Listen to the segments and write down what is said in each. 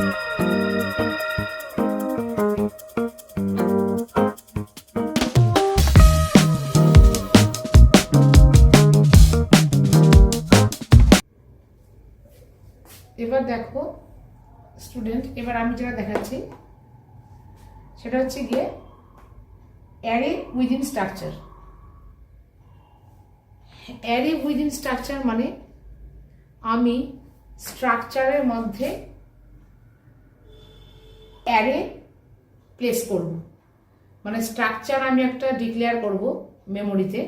এবার দেখো স্টুডেন্ট, এবার আমি যেটা দেখাচ্ছি সেটা হচ্ছে গিয়ে array within structure. Array within structure মানে আমি স্ট্রাকচারের মধ্যে অ্যারে প্লেস করব, মানে স্ট্রাকচার আমি একটা ডিক্লেয়ার করব মেমোরিতে।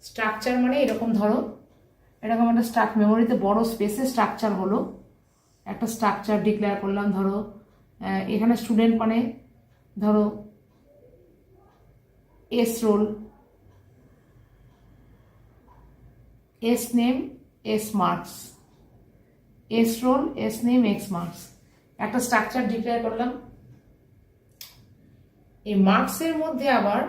স্ট্রাকচার মানে এরকম ধরো, এরকম একটা মেমোরিতে বড় স্পেসে স্ট্রাকচার হলো, একটা স্ট্রাকচার ডিক্লেয়ার করলাম। ধরো এখানে স্টুডেন্ট মানে ধরো S roll, S name, S marks, S roll, S name, X marks, একটা স্ট্রাকচার ডিক্লেয়ার করলাম। এই মার্কসের মধ্যে আবার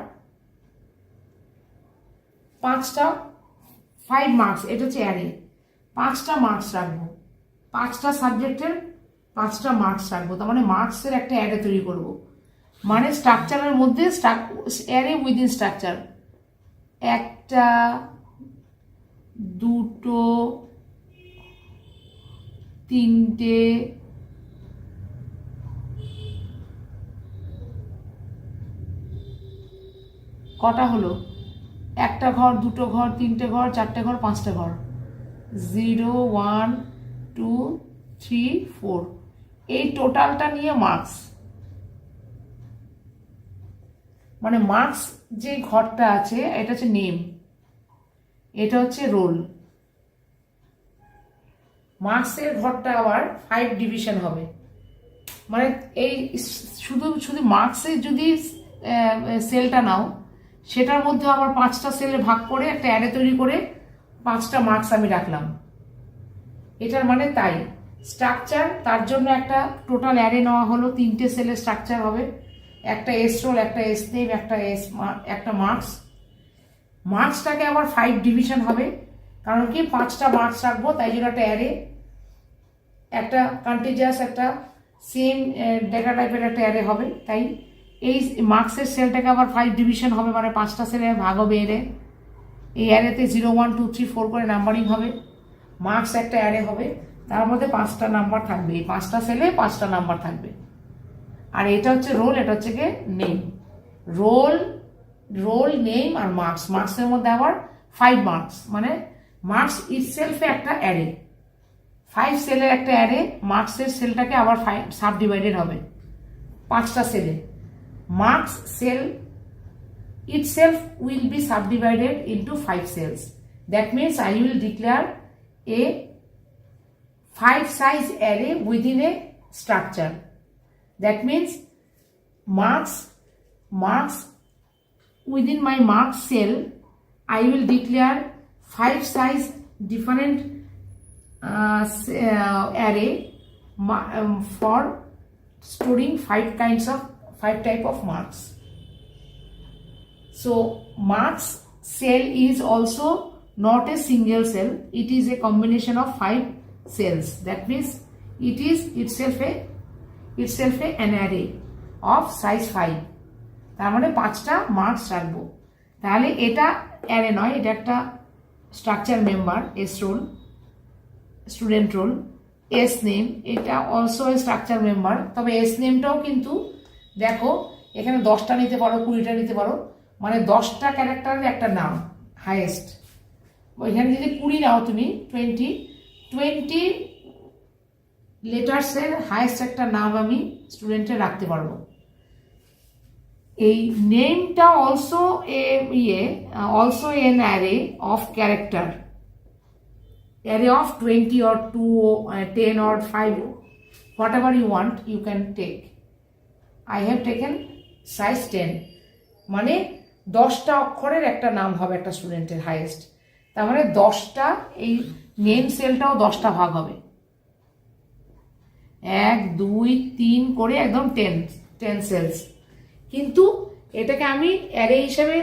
5 মার্কস, এটা হচ্ছে অ্যারে, 5টা মার্কস রাখবো, 5টা সাবজেক্টের 5টা মার্কস রাখবো। তার মানে মার্কসের একটা অ্যারে তৈরি করব, মানে স্ট্রাকচারের মধ্যে অ্যারে উইদিন স্ট্রাকচার। 1টা 2টো 3টে 'কটা হলো? 1টা ঘর, 2টো ঘর, 3টে ঘর, 4টে ঘর, 5টে ঘর। 0 1 2 3 4, এই টোটালটা নিয়ে মার্কস। মানে মার্কস যে ঘরটা আছে এটা হচ্ছে নেম, এটা হচ্ছে রোল। মার্কসের ঘরটা আবার 5 ডিভিশন হবে, মানে এই শুধু শুধু মার্কসের যদি সেলটা নাও সেটার মধ্যে আবার 5টা সেলে ভাগ করে একটা অ্যারে তৈরি করে 5টা মার্কস আমি রাখলাম। এটার মানে তাই স্ট্রাকচার, তার জন্য একটা টোটাল অ্যারে নেওয়া হলো, 3টে সেলের স্ট্রাকচার হবে, একটা এস রোল, একটা এস নেম, একটা মার্কস। মার্কসটাকে আবার 5 ডিভিশন হবে, কারণ কি 5টা মার্কস রাখবো, তাই জন্য একটা অ্যারে, একটা কন্টিজিয়াস, একটা সেম ডেটা টাইপের একটা অ্যারে হবে। তাই এই মার্কসের সেলটাকে আবার 5 ডিভিশন হবে, মানে 5টা সেলে ভাগ হবে অ্যারে। এই অ্যারেতে 0 1 2 3 4 করে নাম্বারিং হবে। মার্কস একটা অ্যারে হবে, তার মধ্যে 5টা নাম্বার থাকবে, এই 5টা সেলে 5টা নাম্বার থাকবে। আর এটা হচ্ছে রোল, এটা হচ্ছে গিয়ে নেম। রোল নেম আর মার্কস, মার্কসের মধ্যে আবার 5 মার্কস, মানে মার্কস ইটসেলফে একটা অ্যারে, 5 সেলের একটা অ্যারে। মার্কসের সেলটাকে আবার 5 সাব ডিভাইডেড হবে 5টা সেলে। Marks cell itself will be subdivided into 5 cells. That means I will declare a 5 size array within a structure. That means marks within my marks cell I will declare 5 size different array for storing 5 type of marks. So marks cell is also not a single cell, it is a combination of 5 cells. That means it is itself an array of size 5. তার মানে 5টা marks রাখবো। তাহলে এটা array নয়, এটা একটা structure member. S roll, student roll, S name, এটা অলসো এ স্ট্রাকচার মেম্বার। তবে এস নেমটাও কিন্তু দেখো এখানে 10টা নিতে পারো, 20টা নিতে পারো, মানে 10টা ক্যারেক্টারের একটা নাম হাইয়েস্ট। ওইখানে যদি 20 নাও তুমি, 20 লেটার্সের হাইয়েস্ট একটা নাম আমি স্টুডেন্টের রাখতে পারবো। এই নেমটা also N array of character, array of 20 or 2 10 or 5, whatever you want you can take. I have taken size 10, মানে 10টা অক্ষরের একটা নাম হবে একটা স্টুডেন্টের হাইয়েস্ট। তার মানে 10টা, এই নেম সেলটাও 10টা ভাগ হবে, 1 2 3 করে একদম 10 সেলস। কিন্তু এটাকে আমি অ্যারে হিসেবে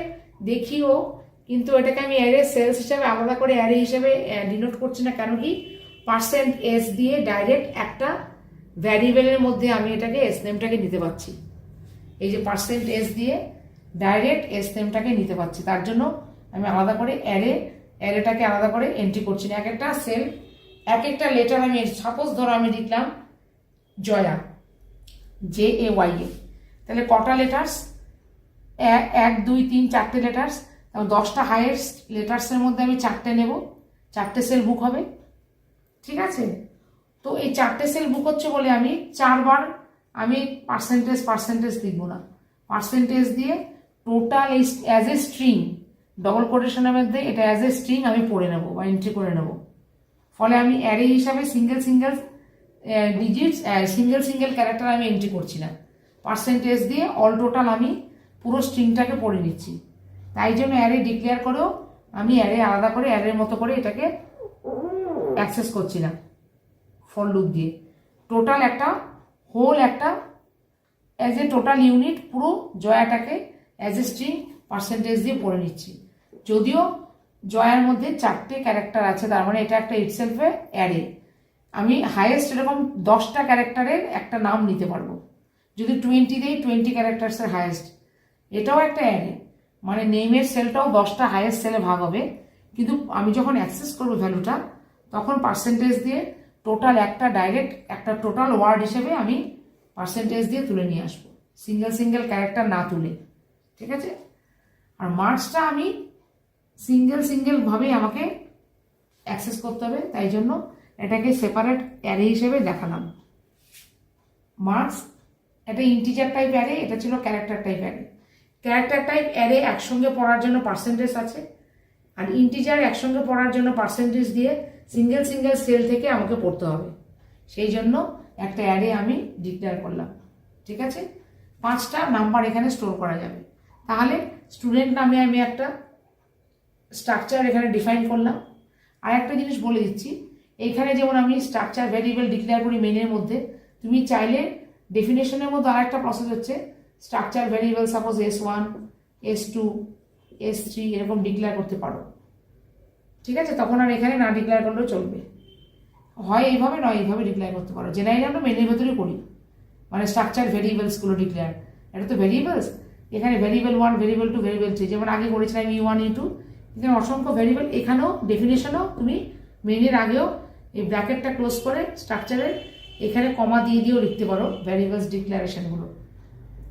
দেখিও, কিন্তু এটাকে আমি অ্যারে সেলস হিসেবে আলাদা করে অ্যারে হিসেবে ডিনোট করছি না। কেন কি %s দিয়ে ডাইরেক্ট একটা ভ্যারিয়েবলের মধ্যে আমি এটাকে এস নেমটাকে নিতে পারছি। এই যে পার্সেন্ট এস দিয়ে ডাইরেক্ট এস নেমটাকে নিতে পারছি, তার জন্য আমি আলাদা করে অ্যারেটাকে আলাদা করে এন্ট্রি করছি না। এক একটা সেল এক একটা লেটার আমি, সাপোজ ধরো আমি লিখলাম জয়া, JAYA, তাহলে কটা লেটার্স? 1 2 3 4টে লেটার্স। 10টা হাইয়েস্ট লেটার্সের মধ্যে আমি 4টে নেব, 4টে সেল বুক হবে। ঠিক আছে, তো এই 4টে সেল বুক হচ্ছে বলে আমি 4বার আমি পার্সেন্টেজ লিখবো না, পার্সেন্টেজ দিয়ে total as a string, double কোটেশনের মধ্যে এটা অ্যাজ এ স্ট্রিং আমি পড়ে নেব বা এন্ট্রি করে নেব। ফলে আমি অ্যারে হিসাবে সিঙ্গেল ডিজিটস সিঙ্গেল ক্যারেক্টার আমি এন্ট্রি করছি না, পার্সেন্টেজ দিয়ে অল টোটাল আমি পুরো স্ট্রিংটাকে পড়ে নিচ্ছি। তাই জন্য অ্যারে ডিক্লেয়ার করেও আমি অ্যারে আলাদা করে অ্যারের মতো করে এটাকে অ্যাক্সেস করছি না ফর লুপ দিয়ে। টোটাল একটা হোল একটা অ্যাজ এ টোটাল ইউনিট পুরো জয়াটাকে অ্যাজ এ স্ট্রিং পার্সেন্টেজ দিয়ে পড়ে নিচ্ছি। যদিও জয়ার মধ্যে 4টে ক্যারেক্টার আছে, তার মানে এটা একটা ইটসেলফে অ্যারে। আমি হাইয়েস্ট এরকম 10টা ক্যারেক্টারের একটা নাম নিতে পারবো। যদি 20 দেই 20 ক্যারেক্টার্সের হাইয়েস্ট, এটাও একটা অ্যারে, মানে নেমের সেলটাও 10টা হাইয়েস্ট সেলে ভাগ হবে। কিন্তু আমি যখন অ্যাক্সেস করবো ভ্যালুটা, তখন পার্সেন্টেজ দিয়ে টোটাল একটা ডাইরেক্ট একটা টোটাল ওয়ার্ড হিসেবে আমি পার্সেন্টেজ দিয়ে তুলে নিয়ে আসবো, সিঙ্গেল ক্যারেক্টার না তুলে। ঠিক আছে, আর মার্কসটা আমি সিঙ্গেল ভাবেই আমাকে অ্যাক্সেস করতে হবে, তাই জন্য এটাকে সেপারেট অ্যারে হিসেবে দেখালাম। মার্কস এটা ইন্টিজার টাইপ অ্যারে, এটা ছিল character type array. Character type array একসঙ্গে পড়ার জন্য পার্সেন্টেজ আছে, আর ইন্টিজার একসঙ্গে পড়ার জন্য পার্সেন্টেজ দিয়ে সিঙ্গেল সেল থেকে আমাকে পড়তে হবে। সেই জন্য একটা অ্যারে আমি ডিক্লেয়ার করলাম। ঠিক আছে, 5টা নাম্বার এখানে স্টোর করা যাবে। তাহলে স্টুডেন্ট নামে আমি একটা স্ট্রাকচার এখানে ডিফাইন করলাম। আর একটা জিনিস বলে দিচ্ছি, এইখানে যেমন আমি স্ট্রাকচার ভ্যারিয়েবল ডিক্লেয়ার করি মেনের মধ্যে, তুমি চাইলে ডেফিনেশনের মধ্যে আর একটা প্রসেস হচ্ছে structure variable, suppose S1 S2 S3 এরকম ডিক্লেয়ার করতে পারো। ঠিক আছে, তখন আর এখানে না ডিক্লেয়ার করলেও চলবে, হয় এইভাবে নয় এইভাবে ডিক্লেয়ার করতে পারো। জেনারেলি আমরা মেনের ভেতরে করি, মানে স্ট্রাকচার ভেরিয়েবলসগুলো ডিক্লেয়ার। এটা তো ভেরিয়েবলস, এখানে ভেরিয়েবল 1 ভেরিয়েবল 2 ভেরিয়েবল 3, যেমন আগে করেছিলাম E1 E2, এখানে অসংখ্য ভেরিয়েবল। এখানেও ডেফিনেশনও তুমি মেনের আগেও এই ব্র্যাকেটটা ক্লোজ করে স্ট্রাকচারের এখানে কমা দিয়েও লিখতে পারো ভ্যারিয়েবলস ডিক্লারেশনগুলো।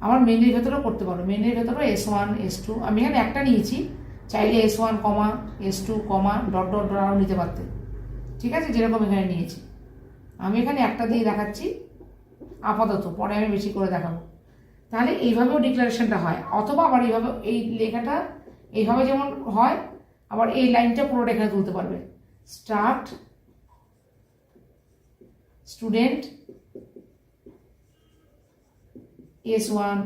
আমার মেনের ভেতরেও করতে পারো, মেনের ভেতরেও S1 S2, আমি এখানে একটা নিয়েছি, চাইলে S1 S2 ডট আরও নিতে পারতে। ঠিক আছে, যেরকম এখানে নিয়েছি আমি এখানে একটা দিয়ে দেখাচ্ছি আপাতত, পরে আমি বেশি করে দেখাবো। তাহলে এইভাবেও ডিক্লারেশনটা হয়, অথবা আবার এইভাবে এই লেখাটা এইভাবে যেমন হয়, আবার এই লাইনটা পুরোটা এখানে তুলতে পারবে। স্টার্ট স্টুডেন্ট S1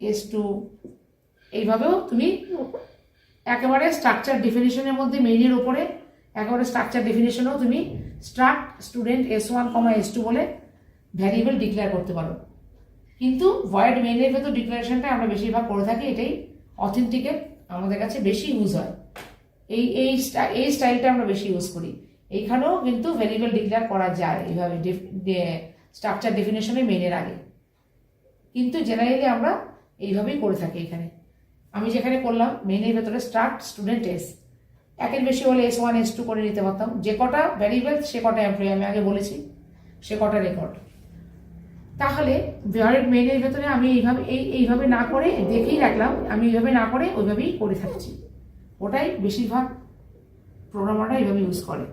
S2, এইভাবেও তুমি একেবারে স্ট্রাকচার ডেফিনেশনের মধ্যে মেইনের ওপরে একেবারে স্ট্রাকচার ডেফিনেশনেও তুমি স্টার্ট স্টুডেন্ট S1 S2 বলে ভ্যারিয়েবল ডিক্লেয়ার করতে পারো। কিন্তু ভয়েড মেইনের ভেতর ডিক্লারেশনটা আমরা বেশিরভাগ করে থাকি, এটাই অথেন্টিকেট আমাদের কাছে বেশি ইউজ হয়, এই স্টাইলটা আমরা বেশি ইউজ করি। এইখানেও কিন্তু ভ্যারিয়েবল ডিক্লেয়ার করা যায় এইভাবে স্ট্রাকচার ডেফিনেশনে মেইনের আগে, কিন্তু জেনারেলি আমরা এইভাবেই করে থাকি। এখানে আমি যেখানে করলাম মেইনের ভেতরে স্টার্ট স্টুডেন্ট S, একের বেশি হলে S1 S2 করে নিতে পারতাম, যে কটা ভ্যারিয়েবল সে কটা এমপ্লয়ি, আমি আগে বলেছি সে কটা রেকর্ড। তাহলে ভয়েড মেইনের ভেতরে আমি এইভাবে না করে দেখেই রাখলাম, আমি এইভাবে না করে ওইভাবেই করে থাকছি, ওটাই বেশিরভাগ প্রোগ্রামাররা এইভাবে ইউজ করে,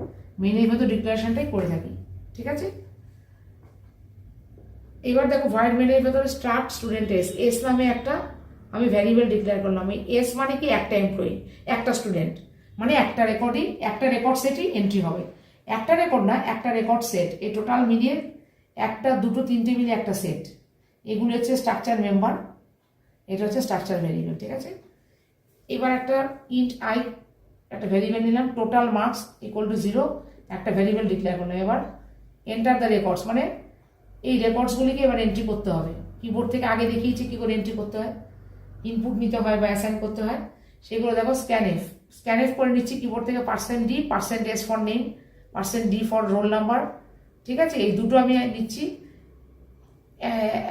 মেইনের ভেতর ডিক্লারেশনটাই করে থাকি। ঠিক আছে, এবার দেখো ভয়েড মেইনের ভেতরে স্টার্ট স্টুডেন্ট S নামে একটা আমি ভ্যারিয়েবল ডিক্লেয়ার করলাম। S মানে কি একটা এমপ্লয়ি, একটা স্টুডেন্ট, মানে একটা রেকর্ড সেটই এন্ট্রি হবে, একটা রেকর্ড না, একটা রেকর্ড সেট। এই টোটাল মিলিয়ে একটা দুটো তিনটে মিলে একটা সেট, এগুলো হচ্ছে স্ট্রাকচার মেম্বার, এটা হচ্ছে স্ট্রাকচার ভ্যারিয়েবল। ঠিক আছে, এবার একটা ইন্ট I একটা ভ্যারিয়েবল নিলাম, টোটাল মার্কস ইকুয়াল টু 0, একটা ভ্যারিয়েবল ডিক্লেয়ার করলাম। এবার এন্টার দ্য রেকর্ডস, মানে এই রেকর্ডসগুলিকে এবার এন্ট্রি করতে হবে। কিবোর্ড থেকে আগে দেখিয়েছি কী করে এন্ট্রি করতে হয়, ইনপুট নিতে হয় বা অ্যাসাইন করতে হয়, সেগুলো দেখো স্ক্যান এফ করে নিচ্ছি কিবোর্ড থেকে। %D %S for name, %D for roll number, ঠিক আছে, এই দুটো আমি নিচ্ছি।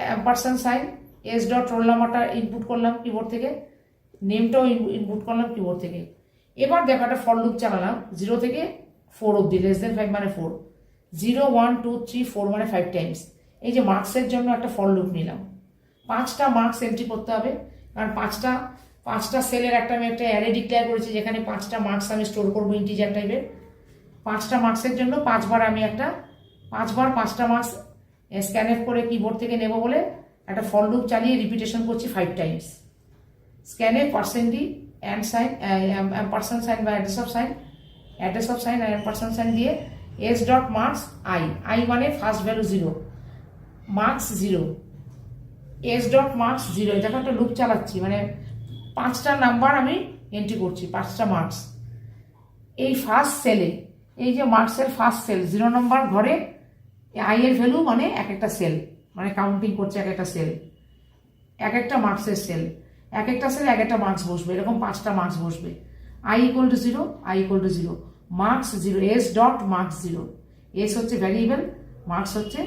Ampersand sign, S dot roll নাম্বারটা ইনপুট করলাম কিবোর্ড থেকে, নেমটাও ইনপুট করলাম কিবোর্ড থেকে। এবার দেখো একটা ফর লুপ চালালাম 0 থেকে 4 অব্দি, <5 মানে 4, 0 1 2 3 4 মানে 5 টাইমস। এই যে মার্কসের জন্য একটা ফর লুপ নিলাম, 5টা মার্কস এন্ট্রি করতে হবে, কারণ পাঁচটা সেলের আমি একটা অ্যারে ডিক্লেয়ার করেছি যেখানে 5টা মার্কস আমি স্টোর করবো ইন্টিজার টাইপের। 5টা মার্কসের জন্য 5বার আমি 5টা মার্কস স্ক্যানএফ করে কিবোর্ড থেকে নেব বলে একটা ফর লুপ চালিয়ে রিপিটেশন করছি 5 times. Scanf percent and sign, ampersand sign বা অ্যাড্রেস অফ সাইন আর অ্যাম্পারসেন্ট সাইন দিয়ে এস ডট মার্কস আই মানে first value 0, marks 0, S dot marks 0। দেখো একটা লুপ চালাচ্ছি, মানে 5টা নাম্বার আমি এন্ট্রি করছি, 5টা মার্কস। এই ফার্স্ট সেলে, এই যে মার্কসের ফার্স্ট সেল 0 নম্বর ঘরে আই এর ভ্যালু মানে এক একটা সেল, মানে কাউন্টিং করছে এক একটা সেল, এক একটা মার্কসের সেল, এক একটা সেল এক একটা মার্কস বসবে, এরকম 5টা মার্কস বসবে। I equal to 0, I equal to 0, marks 0, S dot marks 0। S হচ্ছে ভ্যারিয়েবল, মার্কস হচ্ছে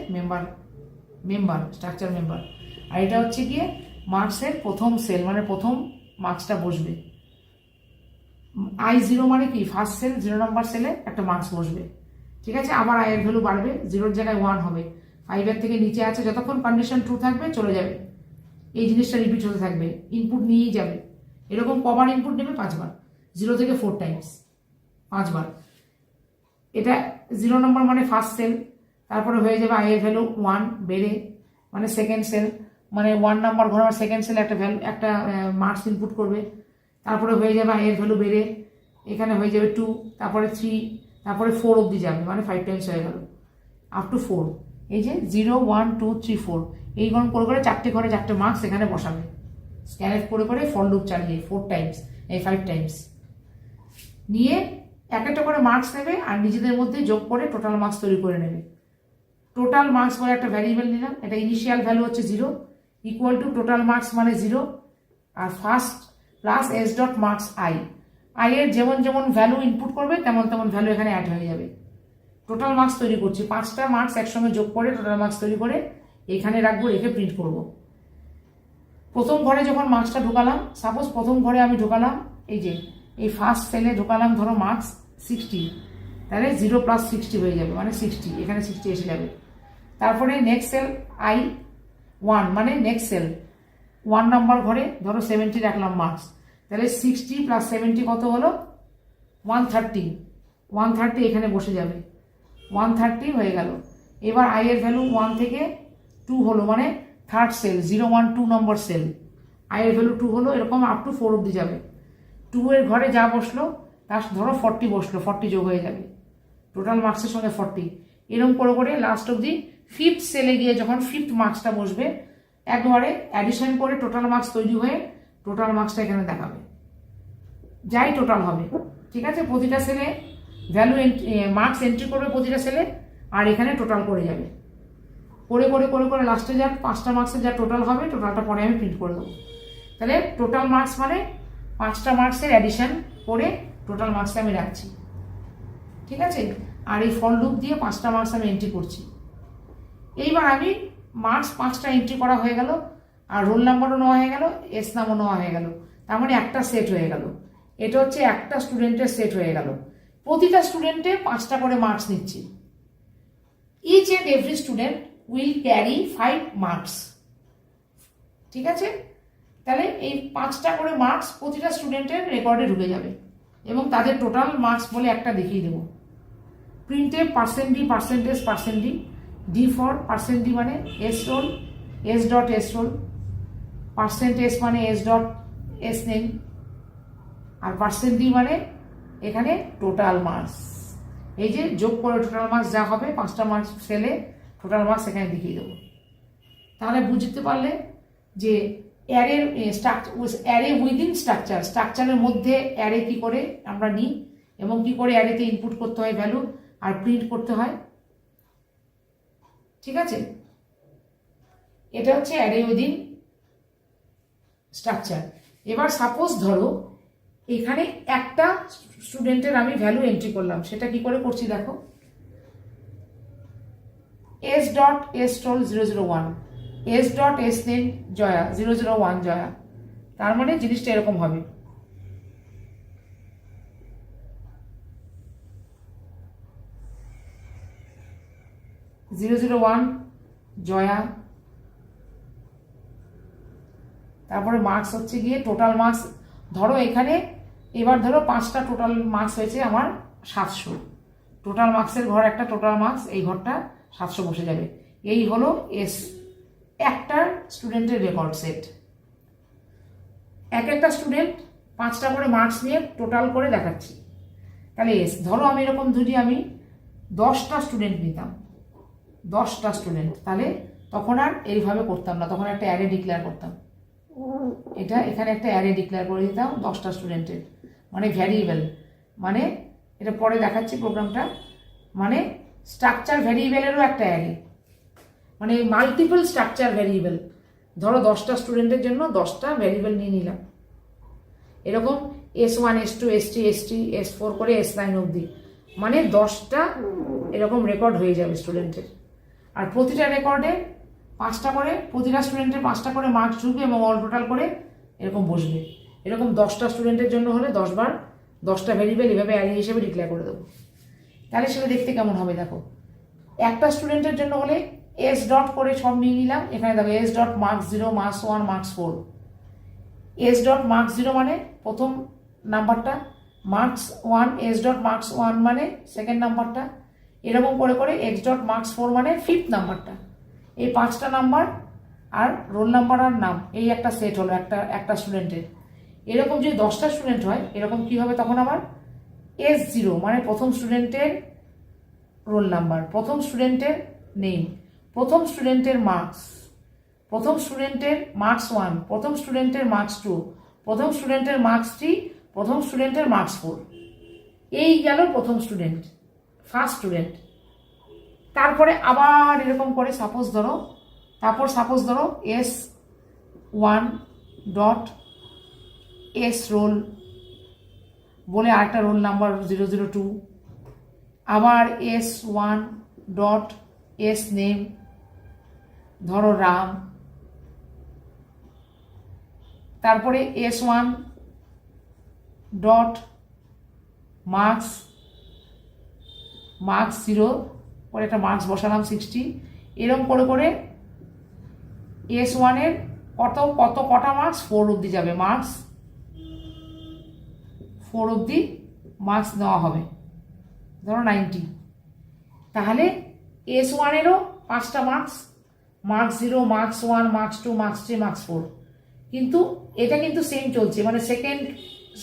মেম্বার স্ট্রাকচার মেম্বার, আর এটা হচ্ছে গিয়ে মার্কসের প্রথম সেল, মানে প্রথম মার্কসটা বসবে। I0 মানে কি ফার্স্ট সেল, 0 নম্বর সেলে একটা মার্কস বসবে। ঠিক আছে, আবার আই এর ভ্যালু বাড়বে, 0-র জায়গায় 1 হবে, 5-এর থেকে নিচে আছে, যতক্ষণ কন্ডিশন ট্রু থাকবে চলে যাবে, এই জিনিসটা রিপিট হতে থাকবে, ইনপুট নিয়েই যাবে। এরকম কবার ইনপুট নেবে? 5বার, 0 থেকে 4 টাইমস, 5বার। এটা 0 নম্বর মানে ফার্স্ট সেল, তারপরে হয়ে যাবে আই এর ভ্যালু 1 বেড়ে, মানে সেকেন্ড সেল, মানে 1 নাম্বার ঘর সেকেন্ড সেল একটা মার্কস ইনপুট করবে, তারপরে হয়ে যাবে আই এর ভ্যালু বেড়ে, এখানে হয়ে যাবে 2, তারপরে 3, তারপরে 4 অব্দি যাবে, মানে 5 টাইমস হয়ে গেল, আপ টু 4। এই যে 0 1 2 3 4 এই গণ করে 4টে ঘরে 4টে মার্কস এখানে বসাবে, স্ক্যানএফ করে ফর লুপ চালিয়ে 4 টাইমস, এই 5 টাইমস নিয়ে এক একটা করে মার্কস নেবে আর নিজেদের মধ্যে যোগ করে টোটাল মার্কস তৈরি করে নেবে। টোটাল মার্কস বলে একটা ভ্যারিয়েবল নিলাম, এটা ইনিশিয়াল ভ্যালু হচ্ছে 0, ইকুয়াল টু টোটাল মার্কস মানে 0 আর first plus S dot marks I এর যেমন যেমন ভ্যালু ইনপুট করবে তেমন তেমন ভ্যালু এখানে অ্যাড হয়ে যাবে। টোটাল মার্কস তৈরি করছি, 5টা মার্কস একসঙ্গে যোগ করে টোটাল মার্কস তৈরি করে এখানে রাখবো, রেখে প্রিন্ট করব। প্রথম ঘরে যখন মার্কসটা ঢোকালাম, সাপোজ প্রথম ঘরে আমি ঢোকালাম, এই যে এই ফার্স্ট সেলে ঢোকালাম ধরো মার্কস 60, তাহলে 0 + 60 হয়ে যাবে, মানে 60, এখানে 60 এসে যাবে। তারপরে নেক্সট সেল I1 মানে নেক্সট সেল 1 নাম্বার ঘরে ধরো 70 রাখলাম মার্কস, তাহলে 60 + 70 কত হলো? 130 এখানে বসে যাবে, 130 হয়ে গেল। এবার আই এর ভ্যালু 1 থেকে 2 হলো, মানে থার্ড সেল 0 1 2 নম্বর সেল, আই এর ভ্যালু 2 হলো, এরকম আপ টু 4 অব্দি যাবে। 2 এর ঘরে যা বসলো তার ধরো 40 বসলো, 40 যোগ হয়ে যাবে, টোটাল মার্কসের সঙ্গে 40, এরকম করে লাস্ট অব্দি 5th সেলে গিয়ে যখন 5th মার্কসটা বসবে একবারে অ্যাডিশন করে টোটাল মার্কস তৈরি হয়ে টোটাল মার্কসটা এখানে দেখাবে, যাই টোটাল হবে। ঠিক আছে, প্রতিটা সেলে ভ্যালু মার্কস এন্ট্রি করবে প্রতিটা সেলে, আর এখানে টোটাল করে যাবে, করে লাস্টে যা 5টা মার্কসের যা টোটাল হবে টোটালটা পরে আমি প্রিন্ট করে দেবো। তাহলে টোটাল মার্কস মানে 5টা মার্কসের অ্যাডিশন করে টোটাল মার্কসটা আমি রাখছি। ঠিক আছে, আর এই ফর লুপ দিয়ে 5টা মার্কস আমি এন্ট্রি করছি। এইবার আমি মার্কস 5টা এন্ট্রি করা হয়ে গেল, আর রোল নাম্বারও নেওয়া হয়ে গেল, এস নামও নেওয়া হয়ে গেল, তার মানে একটা সেট হয়ে গেল। এটা হচ্ছে একটা স্টুডেন্টের সেট হয়ে গেল, প্রতিটা স্টুডেন্টে 5টা করে মার্কস নিচ্ছি। Each and every student will carry 5 marks. ঠিক আছে, তাহলে এই 5টা করে মার্কস প্রতিটা স্টুডেন্টের রেকর্ডে ঢুকে যাবে এবং তাদের টোটাল মার্কস বলে একটা দেখিয়ে দেবো। প্রিন্টে %d ডি ফর %d মানে S roll, S dot S roll, %s মানে এস ডট এস নেম, আর %d মানে এখানে টোটাল মার্কস। এই যে যোগ করে টোটাল মার্কস যা হবে 5টা মার্কস সেলে টোটাল মার্কস এখানে দেখিয়ে দেবো। তাহলে বুঝতে পারলে যে অ্যারে উইদিন স্ট্রাকচারের মধ্যে অ্যারে কি করে আমরা নিই এবং কি করে অ্যারেতে ইনপুট করতে হয় ভ্যালু আর প্রিন্ট করতে হয়। ঠিক আছে, এটা হচ্ছে অ্যারে উইদিন স্ট্রাকচার। এবার সাপোজ ধরো এখানে একটা স্টুডেন্টের আমি ভ্যালু এন্ট্রি করলাম, সেটা কি করে করছি দেখো। S dot S roll 001, S dot S name Jaya 001 Jaya. তার মানে জিনিসটা এরকম হবে। (001) জয়া। তারপরে মার্কস হচ্ছে গিয়ে টোটাল মার্কস, ধরো এখানে এবার ধরো 5টা টোটাল মার্কস হয়েছে আমার 700। টোটাল মার্কসের ঘর একটা, টোটাল মার্কস এই ঘরটা 700 বসে যাবে। এই হলো এস, একটা স্টুডেন্টের রেকর্ড সেট। এক একটা স্টুডেন্ট 5টা করে মার্কস নিয়ে টোটাল করে দেখাচ্ছি। তাহলে এস, ধরো আমি এরকম যদি আমি 10টা স্টুডেন্ট নিতাম, 10টা স্টুডেন্ট, তাহলে তখন আর এইভাবে করতাম না, তখন একটা অ্যারে ডিক্লেয়ার করতাম। এটা এখানে একটা অ্যারে ডিক্লেয়ার করে দিতাম 10টা স্টুডেন্টের, মানে ভ্যারিয়েবল, মানে এটা পরে দেখাচ্ছি প্রোগ্রামটা, মানে স্ট্রাকচার ভ্যারিয়েবলেরও একটা অ্যারে, মানে মাল্টিপল স্ট্রাকচার ভ্যারিয়েবল। ধরো 10টা স্টুডেন্টের জন্য 10টা ভ্যারিয়েবল নিয়ে নিলাম, এরকম S1 S2 S3 S3 S4 করে S9 অবধি, মানে 10টা এরকম রেকর্ড হয়ে যাবে স্টুডেন্টের। আর প্রতিটা রেকর্ডে 5টা করে, প্রতিটা স্টুডেন্টের 5টা করে মার্কস ঢুকবে এবং অল টোটাল করে এরকম বসবে। এরকম 10টা স্টুডেন্টের জন্য হলে 10 বার 10টা ভ্যারিয়েবল এভাবে অ্যারে হিসেবে ডিক্লেয়ার করে দেবো। তাহলে সেটা দেখতে কেমন হবে দেখো। একটা স্টুডেন্টের জন্য হলে এস ডট করে সব নিয়ে নিলাম, এখানে দেখো S dot marks 0 marks 1 marks 4, S dot marks 0 মানে প্রথম নাম্বারটা, মার্কস 1 এস ডট মার্কস 1 মানে সেকেন্ড নাম্বারটা, এরকম করে করে এক্স ডট মার্কস 4 মানে ফিফথ নাম্বারটা। এই 5টা নাম্বার আর রোল নাম্বার আর নাম, এই একটা সেট হলো একটা স্টুডেন্টের। এরকম যদি 10টা স্টুডেন্ট হয় এরকম কি হবে, তখন আবার S0 মানে প্রথম স্টুডেন্টের রোল নাম্বার, প্রথম স্টুডেন্টের নেম, প্রথম স্টুডেন্টের মার্কস, প্রথম স্টুডেন্টের মার্কস 1, প্রথম স্টুডেন্টের মার্কস 2, প্রথম স্টুডেন্টের মার্কস 3, প্রথম স্টুডেন্টের মার্কস 4। এই গেল প্রথম স্টুডেন্ট, ফার্স্ট স্টুডেন্ট। তারপরে আবার এরকম করে সাপোজ ধরো S1 ডট এস রোল বলে আরেকটা রোল নাম্বার 002, আবার S1 ডট এস নেম ধরো রাম, তারপরে S1 ডট মার্কস 0 পরে একটা মার্কস বসালাম 60। এরকম করে করে S1 এর কটা মার্কস 4 অবধি যাবে, মার্কস 4 অবধি মার্কস নেওয়া হবে, ধরো 90। তাহলে S1 এরও 5টা marks, marks 0 marks 1 marks 2 marks 3 marks 4, কিন্তু এটা কিন্তু সেম চলছে, মানে সেকেন্ড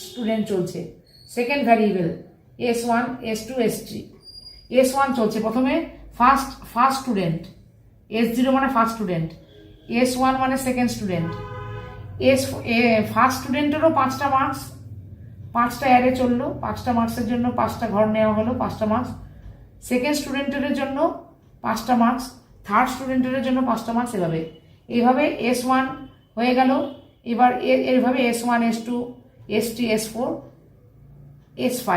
স্টুডেন্ট চলছে, second variable S1 S2 S3, S1 চলছে প্রথমে ফার্স্ট স্টুডেন্ট, S0 মানে ফার্স্ট স্টুডেন্ট, S1 মানে সেকেন্ড স্টুডেন্ট, ফার্স্ট স্টুডেন্টেরও 5টা মার্কস, 5টা অ্যারে চললো, 5টা মার্কসের জন্য 5টা ঘর নেওয়া হলো, 5টা মার্কস। সেকেন্ড স্টুডেন্টের জন্য 5টা মার্কস, থার্ড স্টুডেন্টের জন্য 5টা মার্কস, এইভাবে S1 হয়ে গেল। এবার এইভাবে S1 S2 S3 S4 S5,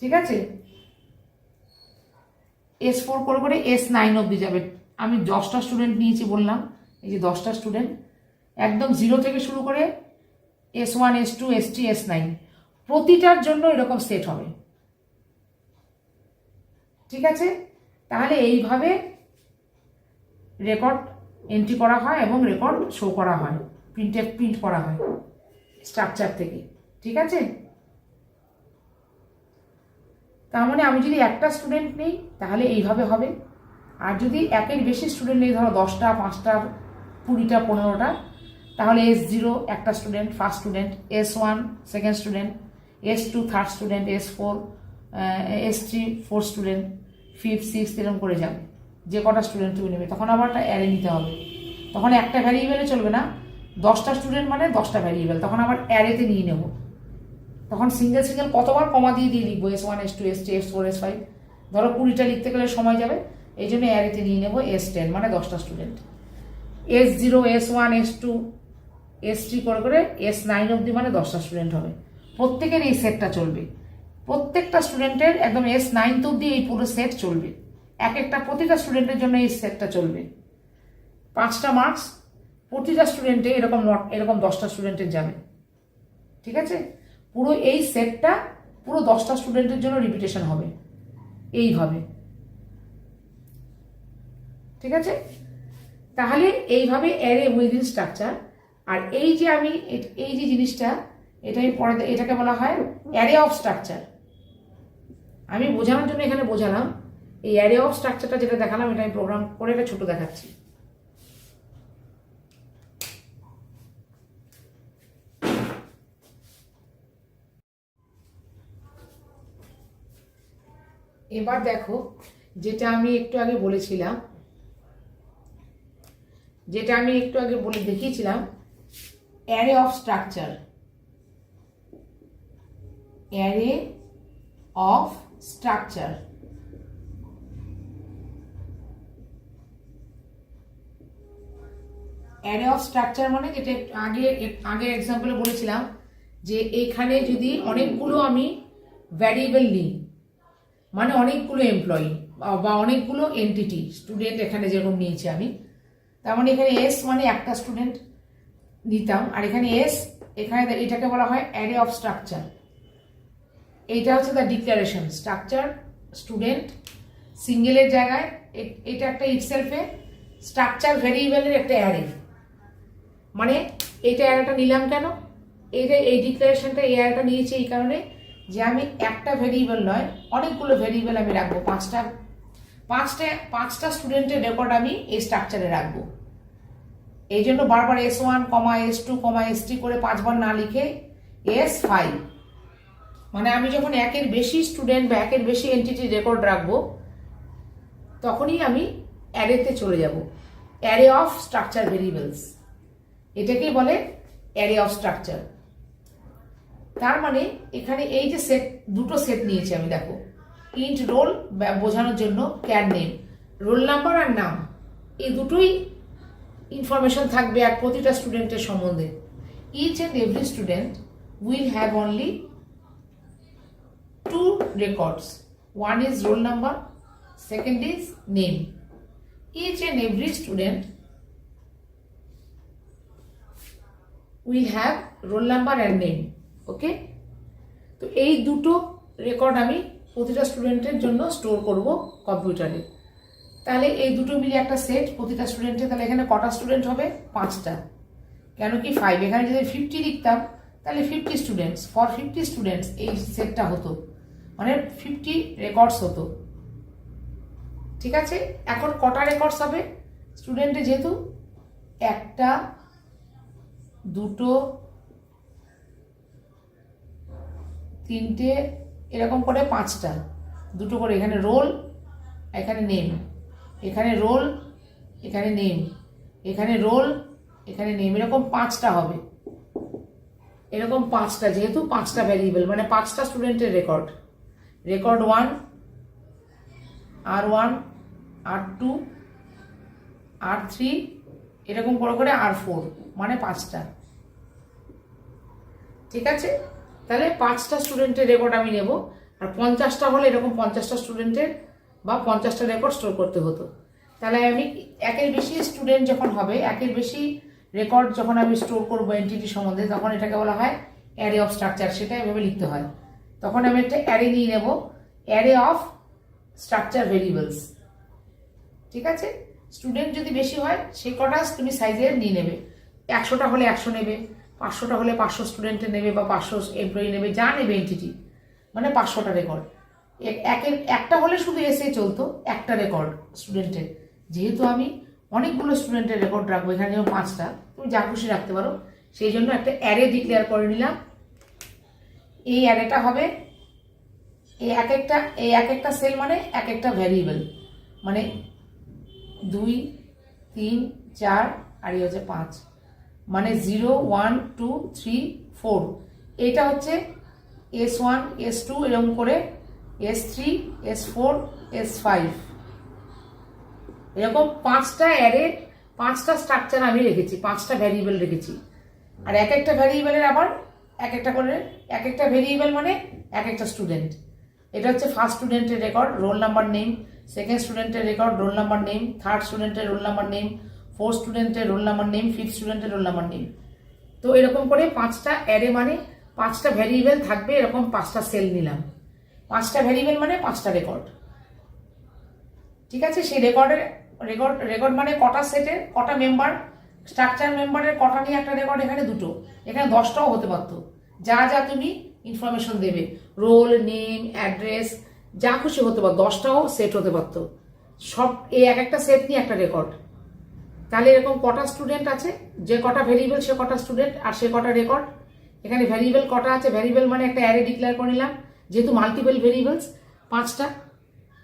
ঠিক আছে, S4 করে করে S9 অবধি যাবে। আমি 10টা স্টুডেন্ট নিয়েছি বললাম, এই যে 10টা স্টুডেন্ট একদম 0 থেকে শুরু করে S1 S2 S3 S9, প্রতিটার জন্য এরকম সেট হবে, ঠিক আছে। তাহলে এইভাবে রেকর্ড এন্ট্রি করা হয় এবং রেকর্ড শো করা হয়, প্রিন্ট করা হয় স্ট্রাকচার থেকে, ঠিক আছে। তার মানে আমি যদি একটা স্টুডেন্ট নেই তাহলে এইভাবে হবে, আর যদি একের বেশি স্টুডেন্ট নেই, ধরো 10টা 5টা 20টা 15টা, তাহলে S0 একটা student first student, S1 second student, S2 third student, S4 S3 fourth student, fifth sixth এরকম করে যাবে, যে কটা স্টুডেন্ট তুমি নেবে। তখন আবার একটা অ্যারে নিতে হবে, তখন একটা ভ্যারিয়েবলে চলবে না, 10টা স্টুডেন্ট মানে 10টা ভ্যারিয়েবল, তখন আবার অ্যারেতে নিয়ে নেব। তখন সিঙ্গেল কতবার কমা দিয়ে লিখবো, S1 S2 S3 S4 S5, ধরো 20টা লিখতে গেলে সময় যাবে, এই জন্য অ্যারেতে নিয়ে নেবো S10 মানে 10টা student, S0 S1 S2 S3 করে করে S9 অবধি মানে 10টা স্টুডেন্ট হবে। প্রত্যেকের এই সেটটা চলবে, প্রত্যেকটা স্টুডেন্টের একদম S9 অবধি এই পুরো সেট চলবে, প্রতিটা স্টুডেন্টের জন্য এই সেটটা চলবে। 5টা মার্কস প্রতিটা স্টুডেন্টে এরকম 10টা স্টুডেন্টের যাবে। ঠিক আছে, পুরো এই সেটটা পুরো 10টা স্টুডেন্টের জন্য রিপিটেশন হবে এইভাবে। ঠিক আছে, তাহলে এইভাবে অ্যারে উইদিন স্ট্রাকচার। আর এই যে জিনিসটা, এটাকে বলা হয় অ্যারে অফ স্ট্রাকচার। আমি বোঝানোর জন্য এখানে বোঝালাম। এই অ্যারে অফ স্ট্রাকচারটা যেটা দেখালাম, এটা আমি প্রোগ্রাম করে এটা ছোট দেখাচ্ছি। এবার দেখো, যেটা আমি একটু আগে বলে দেখিয়েছিলাম, array of structure. Array of structure মানে যেটা আগে এক্সাম্পলে বলেছিলাম, যে এখানে যদি অনেকগুলো আমি ভ্যারিয়েবল নিই, মানে অনেকগুলো এমপ্লয়ি বা অনেকগুলো এন্টিটি, স্টুডেন্ট এখানে যেরকম নিয়েছি আমি, তার মানে এখানে এস মানে একটা স্টুডেন্ট নিতাম, আর এখানে এটাকে বলা হয় অ্যারে অফ স্ট্রাকচার। এইটা হচ্ছে দ্য ডিক্লারেশন স্ট্রাকচার স্টুডেন্ট সিঙ্গেলের জায়গায়, এটা একটা ইটসেলফে স্ট্রাকচার ভ্যারিয়েবলের একটা অ্যারে। মানে এইটা অ্যারেটা নিলাম কেন, এই ডিক্লারেশনটা এই অ্যারেটা নিয়েছি এই কারণে যে আমি একটা ভ্যারিয়েবল নয়, অনেকগুলো ভ্যারিয়েবল আমি রাখবো। পাঁচটা স্টুডেন্টের রেকর্ড আমি এই স্ট্রাকচারে রাখবো। এই জন্য বারবার S1, S2, S3 করে 5বার না লিখে S5, মানে আমি যখন একের বেশি স্টুডেন্ট বা একের বেশি এন্টিটির রেকর্ড রাখবো, তখনই আমি অ্যারেতে চলে যাব। অ্যারে অফ স্ট্রাকচার ভেরিয়েবলস, এটাকেই বলে অ্যারে অফ স্ট্রাকচার। তার মানে এখানে এই যে দুটো সেট নিয়েছি আমি, দেখো, ইন্ট রোল বোঝানোর জন্য ক্যার নেম, রোল নাম্বার আর নাম, এই দুটোই ইনফরমেশন থাকবে আর প্রতিটা স্টুডেন্টের সম্বন্ধে। Each and every student will have only 2 records. One is roll number, second is name. Each and every student will have roll number and name. Okay? তো এই দুটো রেকর্ড আমি প্রতিটা স্টুডেন্টের জন্য স্টোর করব কম্পিউটারে। তাহলে এই দুটো মিলে একটা সেট প্রতিটা স্টুডেন্টের। তাহলে এখানে কটা স্টুডেন্ট হবে? 5টা। কেন কি 5? এখানে যদি 50 লিখতাম তাহলে 50 স্টুডেন্টস, ফর 50 স্টুডেন্টস এই সেটটা হতো, মানে 50 রেকর্ডস হতো। ঠিক আছে, এখন কটা রেকর্ডস হবে স্টুডেন্টের? যেহেতু 1টা 2টো 3টে এরকম করে 5টা, 2টো করে, এখানে রোল, এখানে নেম, এখানে রোল, এখানে নেম, এখানে রোল, এখানে নেম, এরকম 5টা হবে। এরকম 5টা, যেহেতু 5টা ভ্যারিয়েবল, মানে 5টা স্টুডেন্টের record. Record 1, R1, R2, R3, এরকম করে R4, মানে 5টা। ঠিক আছে, তাহলে 5টা স্টুডেন্টের রেকর্ড আমি নেব। আর 50টা হলে এরকম 50টা স্টুডেন্টের বা 50টা রেকর্ড স্টোর করতে হতো। তাহলে আমি একের বেশি স্টুডেন্ট যখন হবে, একের বেশি রেকর্ড যখন আমি স্টোর করবো এন্টিটি সম্বন্ধে, তখন এটাকে বলা হয় অ্যারে অফ স্ট্রাকচার। সেটা এভাবে লিখতে হয়। তখন আমি একটা অ্যারে নিয়ে নেব, অ্যারে অফ স্ট্রাকচার ভেরিয়েবলস। ঠিক আছে, স্টুডেন্ট যদি বেশি হয় সেই কটা তুমি সাইজের নিয়ে নেবে। 100টা হলে 100 নেবে, 500টা হলে 500 স্টুডেন্টের নেবে বা 500 এমপ্লয়ি নেবে, যা নেবে এন্টিটি, মানে 500টা রেকর্ড। একটা হলে শুধু এসে চলতো, একটা রেকর্ড স্টুডেন্টের। যেহেতু আমি অনেকগুলো স্টুডেন্টের রেকর্ড রাখবো, এখানে যেমন 5টা, তুমি যা খুশি রাখতে পারো, সেই জন্য একটা অ্যারে ডিক্লেয়ার করে নিলাম। এই অ্যারেটা হবে এক একটা সেল মানে এক একটা ভ্যারিয়েবল, মানে 2, 3, 4 আর এই হচ্ছে 5, মানে 0, 1, 2, 3, 4। এটা হচ্ছে S1, S2 এরকম করে S3, S4, S5, এরকম 5টা অ্যারে, 5টা স্ট্রাকচার আমি রেখেছি, 5টা ভ্যারিয়েবল রেখেছি। আর এক একটা ভ্যারিয়েবলের আবার এক একটা ভ্যারিয়েবল মানে এক একটা স্টুডেন্ট। এটা হচ্ছে ফার্স্ট স্টুডেন্টের record, roll number, name, second স্টুডেন্টের record, roll number, name, third স্টুডেন্টের রোল নাম্বার, নেম, ফোর্থ স্টুডেন্টের রোল নাম্বার, নেম, ফিফথ স্টুডেন্টের রোল নাম্বার, নেম। তো এরকম করে 5টা অ্যারে মানে 5টা ভ্যারিয়েবল থাকবে, এরকম 5টা সেল নিলাম। 5টা ভ্যারিয়েবল মানে 5টা রেকর্ড। ঠিক আছে, সেই রেকর্ড মানে কটা সেটের কটা মেম্বার, স্ট্রাকচার মেম্বারের কটা নিয়ে একটা রেকর্ড, এখানে দুটো, এখানে 10টাও হতে পারতো। যা যা তুমি ইনফরমেশন দেবে, রোল, নেম, অ্যাড্রেস, যা খুশি হতে পারতো, 10টাও সেট হতে পারতো। সব এই একটা সেট নিয়ে একটা রেকর্ড। তাহলে এরকম কটা স্টুডেন্ট আছে, যে কটা ভেরিয়েবল সে কটা স্টুডেন্ট, আর সে কটা রেকর্ড। এখানে ভ্যারিয়েবল কটা আছে, ভ্যারিয়েবল মানে একটা অ্যারে ডিক্লেয়ার করে নিলাম, যেহেতু মাল্টিপল ভেরিয়েবলস 5টা,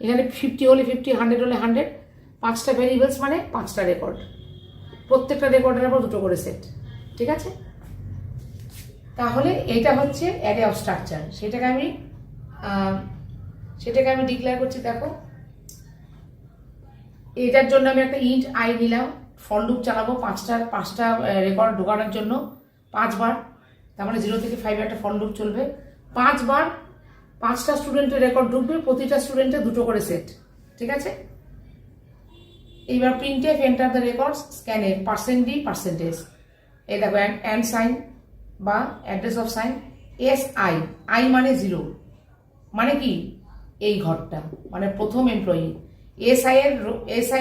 এখানে 50 হলে 50, 100 হলে 100, 5টা ভেরিয়েবলস মানে 5টা রেকর্ড। প্রত্যেকটা রেকর্ডের আবার দুটো করে সেট। ঠিক আছে, তাহলে এইটা হচ্ছে অ্যারে অফ স্ট্রাকচার। সেটাকে আমি ডিক্লেয়ার করছি। দেখো, এটার জন্য আমি একটা ইন্ট আই নিলাম, ফর লুপ চালাবো 5টা রেকর্ড ঢোকানোর জন্য 5 বার। তার মানে 0 থেকে 5 একটা ফর লুপ চলবে 5 বার। 5টা স্টুডেন্টের রেকর্ড ঢুকবে, প্রতিটা স্টুডেন্টের দুটো করে সেট। ঠিক আছে, এইবার প্রিন্টএফ এন্টার দ্য রেকর্ডস স্ক্যানে %d%। এই দেখো অ্যান্ড সাইন বা অ্যাড্রেস অফ সাইন, আই মানে 0, মানে কি এই ঘরটা, মানে প্রথম এমপ্লয়ি। এসআই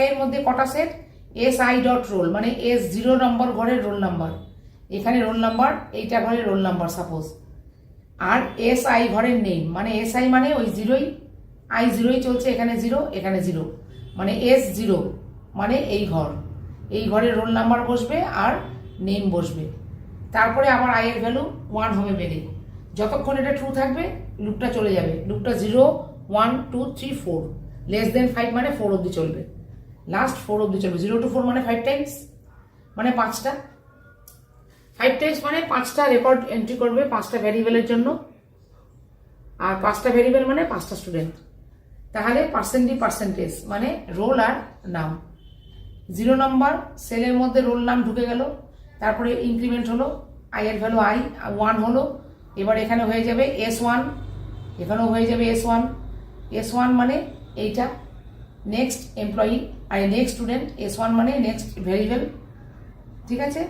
এর মধ্যে কটা সেট, এসআই ডট রোল মানে S0 নম্বর ঘরের রোল নাম্বার, এখানে রোল নাম্বার, এইটা ঘরের রোল নাম্বার সাপোজ। আর এসআই ঘরের নেম, মানে এসআই মানে ওই 0ই, আই 0ই চলছে, এখানে 0, এখানে 0, মানে S0 মানে এই ঘরের রোল নাম্বার বসবে আর নেম বসবে। তারপরে আবার আই এর ভ্যালু 1 হবে বেড়ে, যতক্ষণ এটা ট্রু থাকবে লুপটা চলে যাবে। লুপটা 0, 1, 2, 3, 4, লেস দেন 5 মানে 4 অব্দি চলবে, লাস্ট 4 অব্দি চলবে। 0 to 4 মানে 5 টাইমস, মানে 5টা, 5 টাইমস মানে 5টা রেকর্ড এন্ট্রি করবে 5টা ভ্যারিয়েবলের জন্য। আর 5টা ভ্যারিয়েবল মানে 5টা স্টুডেন্ট। তাহলে %d% মানে রোল আর নাম। 0 নম্বর সেলের মধ্যে রোল নাম ঢুকে গেল, তারপরে ইনক্রিমেন্ট হলো, আই এর ভ্যালু 1 হলো। এবার এখানে হয়ে যাবে S1, এখানেও হয়ে যাবে S1 মানে এইটা নেক্সট এমপ্লয়ি, আর নেক্সট স্টুডেন্ট। S1 মানে নেক্সট ভ্যারিয়েবল। ঠিক আছে,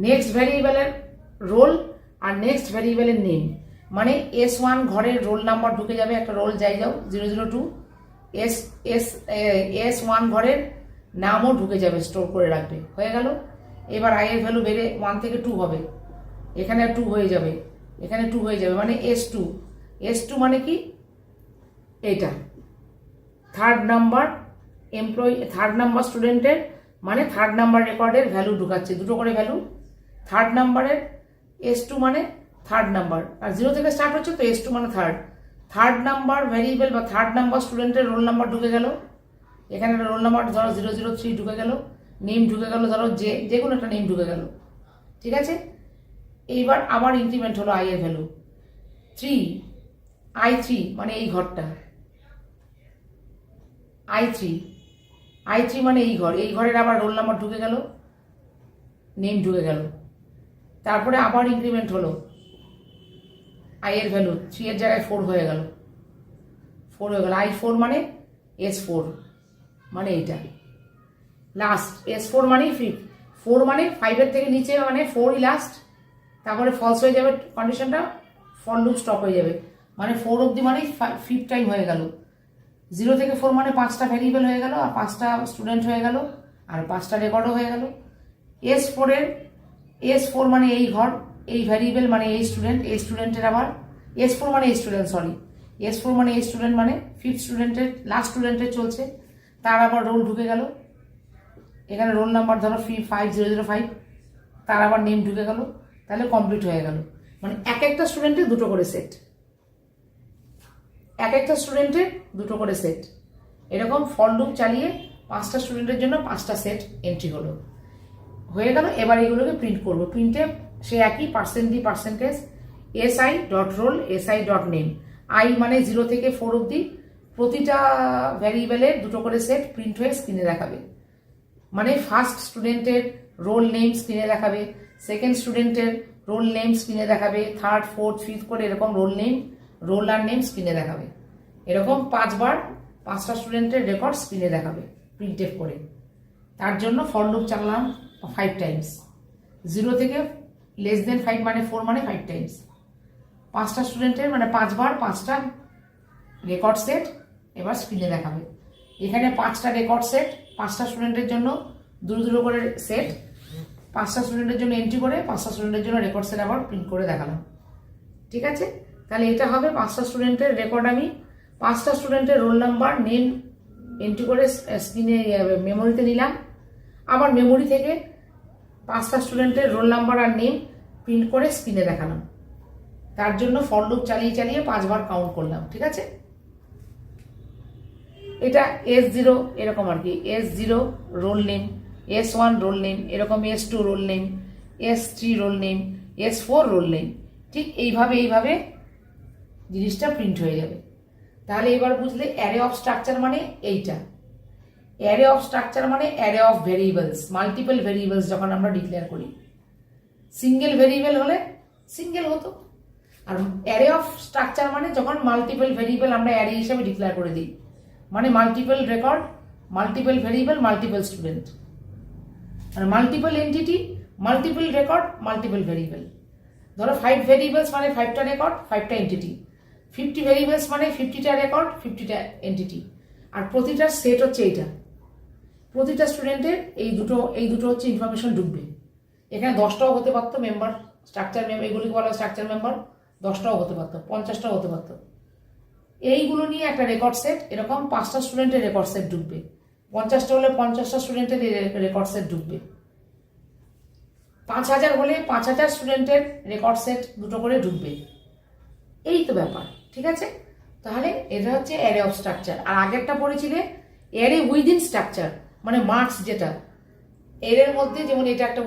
নেক্সট ভ্যারিয়েবলের রোল আর নেক্সট ভ্যারিয়েবলের নেম, মানে S1 ঘরের রোল নাম্বার ঢুকে যাবে, একটা রোল যাই যাও 002, S1 ঘরের নামও ঢুকে যাবে, স্টোর করে রাখবে, হয়ে গেল। এবার আই এর ভ্যালু বেড়ে 1 থেকে 2 হবে, এখানে 2 হয়ে যাবে, এখানে 2 হয়ে যাবে, মানে S2 মানে কি এইটা third number employee, third number স্টুডেন্টের, মানে থার্ড নাম্বার রেকর্ডের ভ্যালু ঢুকাচ্ছে, দুটো করে ভ্যালু। থার্ড নাম্বারের S2 মানে থার্ড নাম্বার, আর 0 থেকে স্টার্ট হচ্ছে তো S2 মানে থার্ড নাম্বার ভ্যারিয়েবল বা থার্ড নাম্বার স্টুডেন্টের রোল নাম্বার ঢুকে গেল, এখানে একটা রোল নাম্বার ধরো 003 ঢুকে গেল, নেম ঢুকে গেল ধরো যে কোনো একটা নেম ঢুকে গেল। ঠিক আছে, এইবার আবার ইনক্রিমেন্ট হলো আই এর ভ্যালু 3, I3 মানে এই ঘরটা, I3 মানে এই ঘরের আবার রোল নাম্বার ঢুকে গেল, নেম ঢুকে গেল। তারপরে আবার ইনক্রিমেন্ট হলো আই এর ভ্যালু 3 এর জায়গায় 4 হয়ে গেল, I4 মানে S4 মানে এইটা লাস্ট, S4 মানে 4 মানে 5 এর থেকে নিচে মানে 4ই লাস্ট, তারপরে ফলস হয়ে যাবে কন্ডিশনটা, ফর লুপ স্টপ হয়ে যাবে, মানে 4 অব্দি মানে 5 টাইম হয়ে গেল। 0 থেকে 4 মানে 5টা ভ্যারিয়েবল হয়ে গেল, আর 5টা স্টুডেন্ট হয়ে গেল, আর 5টা রেকর্ডও হয়ে গেল। S4 মানে এই ঘর, এই ভ্যারিয়েবল মানে এই স্টুডেন্ট, এই স্টুডেন্টের আবার S4 মানে এই স্টুডেন্ট, S4 মানে এই স্টুডেন্ট, মানে 5th স্টুডেন্টের লাস্ট স্টুডেন্টের চলছে, তার আবার রোল ঢুকে গেল, এখানে রোল নাম্বার ধরো 5005, তার আবার নেম ঢুকে গেল, তাহলে কমপ্লিট হয়ে গেল। মানে একটা স্টুডেন্টের দুটো করে সেট, একটা স্টুডেন্টের দুটো করে সেট, এরকম ফর লুপ চালিয়ে 5টা স্টুডেন্টের জন্য 5টা সেট এন্ট্রি হলো, হয়ে গেল। এবার এগুলোকে প্রিন্ট করবো, প্রিন্টে সে একই %d% SI.roll SI.name, আই মানে 0 থেকে 4 অব্দি প্রতিটা ভ্যারিয়েবলের দুটো করে সেট প্রিন্ট হয়ে স্ক্রিনে দেখাবে, মানে ফার্স্ট স্টুডেন্টের রোল নেম স্ক্রিনে দেখাবে, সেকেন্ড স্টুডেন্টের রোল নেম স্ক্রিনে দেখাবে, থার্ড, ফোর্থ, ফিফথ করে এরকম রোল আর নেম স্ক্রিনে দেখাবে। এরকম 5 বার 5টা স্টুডেন্টের রেকর্ড স্ক্রিনে দেখাবে প্রিন্টেড করে। তার জন্য ফর লুপ চালালাম 5 টাইমস। 0 থেকে লেস দেন 5 মানে 4 মানে 5 টাইমস। 5টা স্টুডেন্টের মানে 5 বার 5টা রেকর্ড সেট এবার স্ক্রিনে দেখাবে। এখানে 5টা রেকর্ড সেট 5টা স্টুডেন্টের জন্য দুটো করে সেট, 5টা স্টুডেন্টের জন্য এন্ট্রি করে 5টা স্টুডেন্টের জন্য রেকর্ড সেট আবার প্রিন্ট করে দেখালাম। ঠিক আছে, তাহলে এটা হবে 5টা স্টুডেন্টের রেকর্ড। আমি 5টা স্টুডেন্টের রোল নাম্বার নেম এন্ট্রি করে স্ক্রিনে মেমোরিতে নিলাম, আবার মেমোরি থেকে 5টা স্টুডেন্টের রোল নাম্বার আর নেম প্রিন্ট করে স্ক্রিনে দেখালাম। তার জন্য ফর লুপ চালিয়ে চালিয়ে 5 বার কাউন্ট করলাম। ঠিক আছে, এটা S0 এরকম আর কি, S0 role name, S1 role name, এরকম S2 roll name, S3 roll name, S4 roll name. ঠিক এইভাবে জিনিসটা প্রিন্ট হয়ে যাবে। তাহলে এবার বুঝলে অ্যারে অফ স্ট্রাকচার মানে এইটা। অ্যারে অফ স্ট্রাকচার মানে array of variables, multiple variables যখন আমরা ডিক্লেয়ার করি। সিঙ্গেল ভেরিয়েবল হলে সিঙ্গেল হতো, আর অ্যারে অফ স্ট্রাকচার মানে যখন মাল্টিপল ভেরিয়েবল আমরা অ্যারে হিসেবে ডিক্লেয়ার করে দিই, মানে multiple record, multiple variable, multiple student, আর multiple entity, multiple record, multiple variable. ধরো 5 ভেরিয়েবলস মানে 5টা রেকর্ড, 5টা এন্টিটি। 50 ভেরিয়েবলস মানে 50টা রেকর্ড, 50টা এন্টিটি। আর প্রতিটার সেট হচ্ছে এইটা। প্রতিটা স্টুডেন্টের এই দুটো হচ্ছে ইনফরমেশন ঢুকবে। এখানে 10টাও হতে পারতো মেম্বার, স্ট্রাকচার মেম্বার, এগুলিকে বলা হয় স্ট্রাকচার মেম্বার। 10টাও হতে পারতো, 50টাও হতে পারতো। এইগুলো নিয়ে একটা রেকর্ড সেট, এরকম 5টা স্টুডেন্টের রেকর্ড সেট ঢুকবে। 50টা হলে 50টা স্টুডেন্টের রেকর্ড সেট ঢুকবে। 5000 হলে 5000 স্টুডেন্টের রেকর্ড সেট দুটো করে ঢুকবে। এই তো ব্যাপার। ঠিক আছে, তাহলে এটা হচ্ছে অ্যারে অফ স্ট্রাকচার। আর আগেরটা পড়েছিলে অ্যারে উইদিন স্ট্রাকচার, মানে মার্কস যেটা এর মধ্যে, যেমন এটা একটা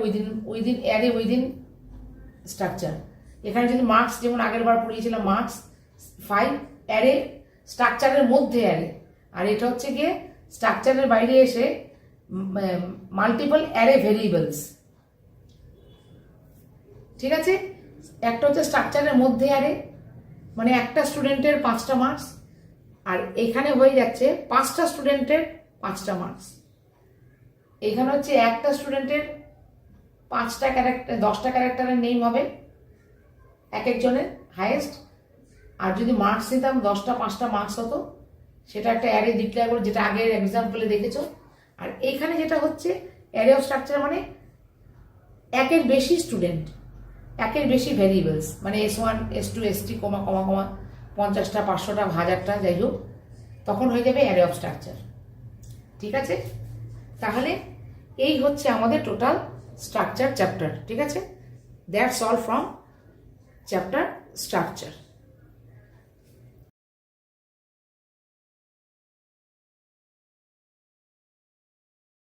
উইদিন অ্যারে উইদিন স্ট্রাকচার। এখানে যদি মার্কস, যেমন আগের বার পড়িয়েছিলাম মার্কস 5 অ্যারে স্ট্রাকচারের মধ্যে অ্যারে, আর এটা হচ্ছে গিয়ে স্ট্রাকচারের বাইরে এসে মাল্টিপল অ্যারে ভেরিয়েবলস। ঠিক আছে, একটা হচ্ছে স্ট্রাকচারের মধ্যে অ্যারে, মানে একটা স্টুডেন্টের 5টা মার্কস, আর এখানে হয়ে যাচ্ছে 5টা স্টুডেন্টের 5টা মার্কস। এখানে হচ্ছে একটা স্টুডেন্টের 5টা ক্যারেক্টার, 10টা ক্যারেক্টারের নেম হবে এক একজনের হাইয়েস্ট। আর যদি মার্কস নিতাম 10টা 5টা মার্কস হতো, সেটা একটা অ্যারে ডিক্লেয়ার করে, যেটা আগের এক্সাম্পলে দেখেছো। আর এইখানে যেটা হচ্ছে অ্যারে অফ স্ট্রাকচার মানে একের বেশি স্টুডেন্ট, একের বেশি ভেরিয়েবলস, মানে S1 S2 S3 কমা 50টা 500টা 1000টা যাই হোক, তখন হয়ে যাবে অ্যারে অফ স্ট্রাকচার। ঠিক আছে, তাহলে এই হচ্ছে আমাদের টোটাল স্ট্রাকচার চ্যাপ্টার। ঠিক আছে, that's all from chapter structure.